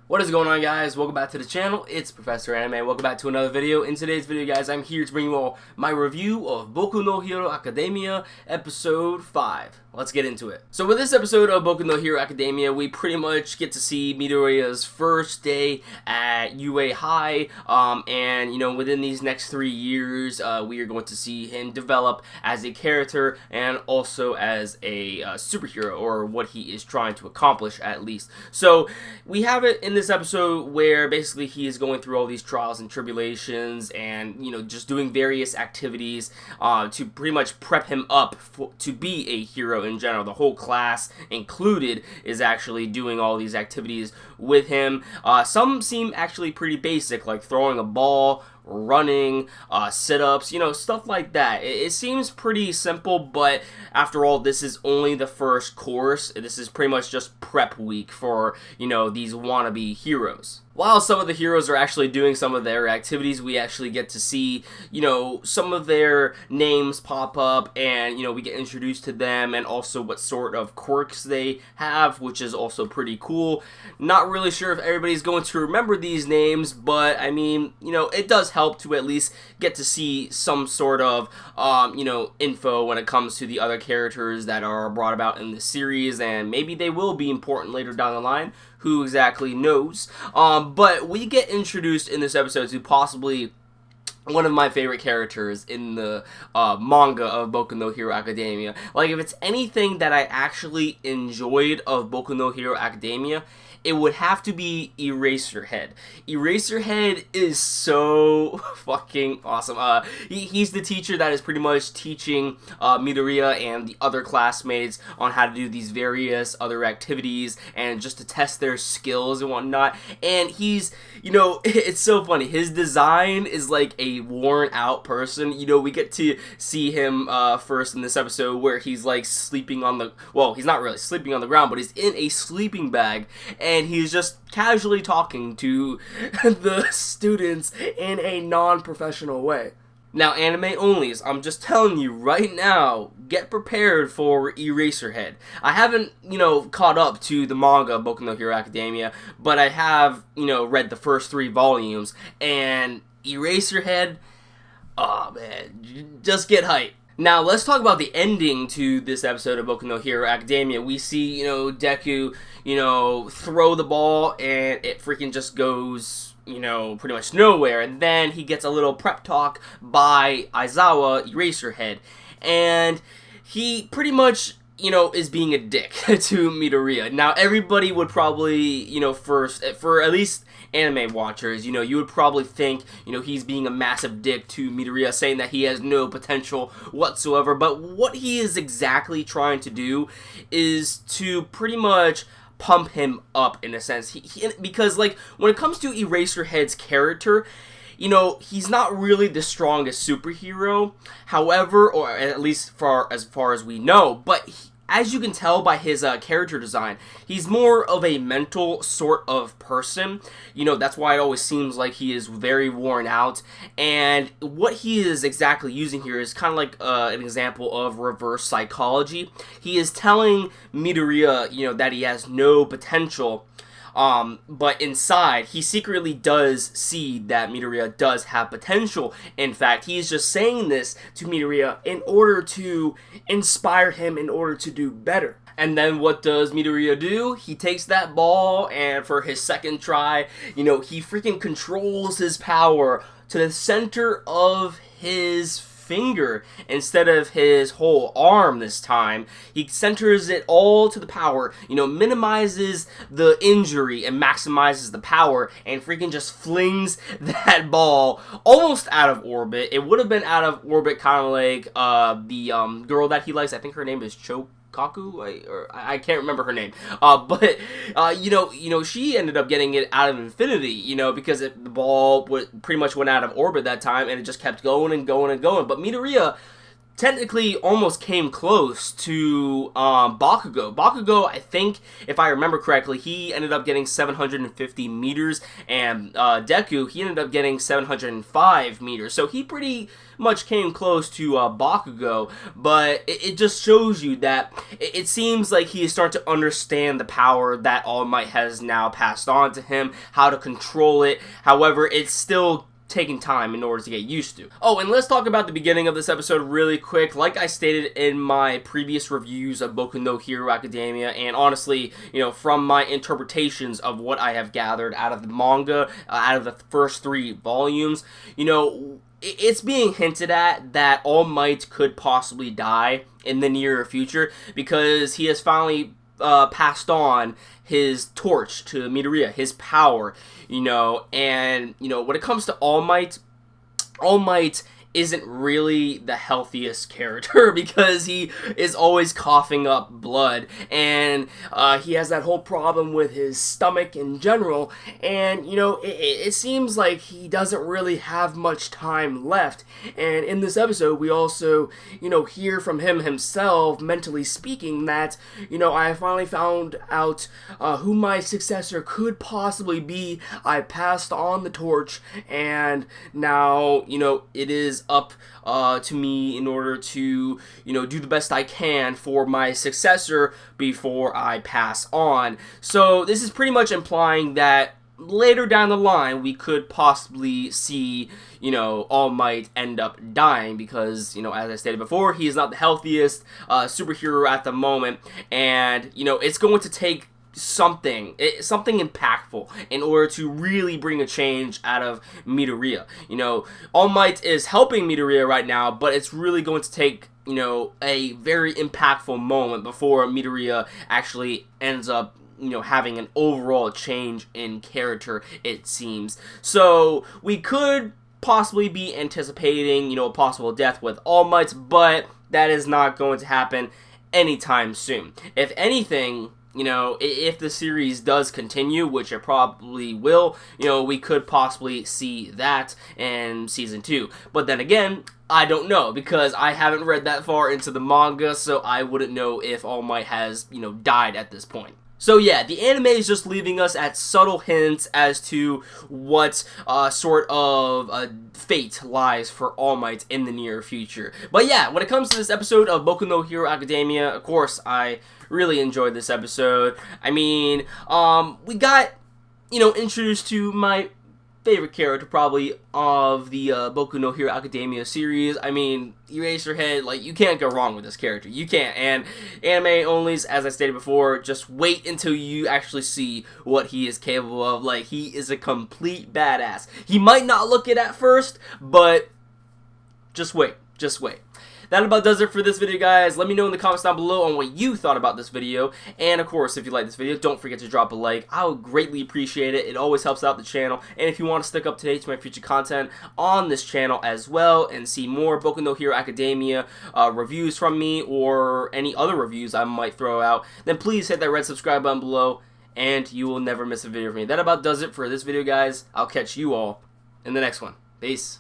What is going on, guys? Welcome back to the channel. It's Professor Anime. Welcome back to another video. In today's video, guys, I'm here to bring you all my review of Boku no Hero Academia episode 5. Let's get into it. So with this episode of Boku no Hero Academia, we pretty much get to see Midoriya's first day at UA High, and you know, within these next 3 years, we are going to see him develop as a character and also as a superhero, or what he is trying to accomplish at least. So we have it in this episode where basically he is going through all these trials and tribulations and, you know, just doing various activities to pretty much prep him up to be a hero in general. The whole class included is actually doing all these activities with him. Some seem actually pretty basic, like throwing a ball, running, sit-ups, you know, stuff like that. It seems pretty simple, but after all, this is only the first course. This is pretty much just prep week for, you know, these wannabe heroes. While some of the heroes are actually doing some of their activities, we actually get to see, you know, some of their names pop up, and, you know, we get introduced to them and also what sort of quirks they have, which is also pretty cool. Not really sure if everybody's going to remember these names, but I mean, you know, it does help to at least get to see some sort of, you know, info when it comes to the other characters that are brought about in the series, and maybe they will be important later down the line. Who exactly knows? But we get introduced in this episode to possibly one of my favorite characters in the manga of Boku no Hero Academia. Like, if it's anything that I actually enjoyed of Boku no Hero Academia, it would have to be Eraserhead. Eraserhead is so fucking awesome. He's the teacher that is pretty much teaching Midoriya and the other classmates on how to do these various other activities and just to test their skills and whatnot. And he's, you know, it's so funny. His design is like a worn out person. You know, we get to see him first in this episode where he's like sleeping on the, well, he's not really sleeping on the ground, but he's in a sleeping bag, and he's just casually talking to the students in a non-professional way. Now, anime onlys, I'm just telling you right now, get prepared for Eraserhead. I haven't, you know, caught up to the manga of Boku no Hero Academia, but I have, you know, read the first 3 volumes, and Eraserhead, oh man, just get hyped. Now, let's talk about the ending to this episode of Boku no Hero Academia. We see, you know, Deku, you know, throw the ball, and it freaking just goes, you know, pretty much nowhere. And then he gets a little prep talk by Aizawa, Eraserhead. And he pretty much, you know, is being a dick to Midoriya. Now, everybody would probably, you know, first, for at least anime watchers, you know, you would probably think, you know, he's being a massive dick to Midoriya, saying that he has no potential whatsoever. But what he is exactly trying to do is to pretty much pump him up, in a sense. Because, like, when it comes to Eraserhead's character, you know, he's not really the strongest superhero, however, or at least as far as we know, but as you can tell by his character design, he's more of a mental sort of person. You know, that's why it always seems like he is very worn out. And what he is exactly using here is kind of like an example of reverse psychology. He is telling Midoriya, you know, that he has no potential. But inside, he secretly does see that Midoriya does have potential. In fact, he's just saying this to Midoriya in order to inspire him, in order to do better. And then what does Midoriya do? He takes that ball, and for his second try, you know, he freaking controls his power to the center of his finger instead of his whole arm this time. He centers it all to the power, you know, minimizes the injury and maximizes the power, and freaking just flings that ball almost out of orbit. It would have been out of orbit kind of like the girl that he likes. I think her name is Kaku, I can't remember her name, but you know, she ended up getting it out of infinity, you know, because the ball pretty much went out of orbit that time, and it just kept going and going and going. But Midoriya technically almost came close to Bakugo. Bakugo, I think, if I remember correctly, he ended up getting 750 meters, and Deku, he ended up getting 705 meters. So he pretty much came close to Bakugo, but it just shows you that it seems like he is starting to understand the power that All Might has now passed on to him, how to control it. However, it's still taking time in order to get used to. Oh, and let's talk about the beginning of this episode really quick. Like I stated in my previous reviews of Boku no Hero Academia, and honestly, you know, from my interpretations of what I have gathered out of the manga, out of the first 3 volumes, you know, it's being hinted at that All Might could possibly die in the near future because he has finally passed on his torch to Midoriya, his power, you know, and, you know, when it comes to All Might isn't really the healthiest character because he is always coughing up blood, and he has that whole problem with his stomach in general, and, you know, it seems like he doesn't really have much time left. And in this episode, we also, you know, hear from him himself, mentally speaking, that, you know, I finally found out who my successor could possibly be. I passed on the torch, and now, you know, it is up to me in order to, you know, do the best I can for my successor before I pass on. So this is pretty much implying that later down the line we could possibly see, you know, All Might end up dying because, you know, as I stated before, he is not the healthiest superhero at the moment, and, you know, it's going to take something impactful in order to really bring a change out of Midoriya. You know, All Might is helping Midoriya right now, but it's really going to take, you know, a very impactful moment before Midoriya actually ends up, you know, having an overall change in character, it seems. So we could possibly be anticipating, you know, a possible death with All Might, but that is not going to happen anytime soon. If anything, you know, if the series does continue, which it probably will, you know, we could possibly see that in Season 2. But then again, I don't know, because I haven't read that far into the manga, so I wouldn't know if All Might has, you know, died at this point. So yeah, the anime is just leaving us at subtle hints as to what sort of fate lies for All Might in the near future. But yeah, when it comes to this episode of Boku no Hero Academia, of course, I really enjoyed this episode. I mean, we got, you know, introduced to my favorite character probably of the Boku no Hero Academia series. I mean, Eraserhead, like, you can't go wrong with this character. You can't. And anime onlys, as I stated before, just wait until you actually see what he is capable of. Like, he is a complete badass. He might not look it at first, but just wait. Just wait. That about does it for this video, guys. Let me know in the comments down below on what you thought about this video. And, of course, if you like this video, don't forget to drop a like. I would greatly appreciate it. It always helps out the channel. And if you want to stick up to date to my future content on this channel as well and see more Boku no Hero Academia reviews from me or any other reviews I might throw out, then please hit that red subscribe button below and you will never miss a video from me. That about does it for this video, guys. I'll catch you all in the next one. Peace.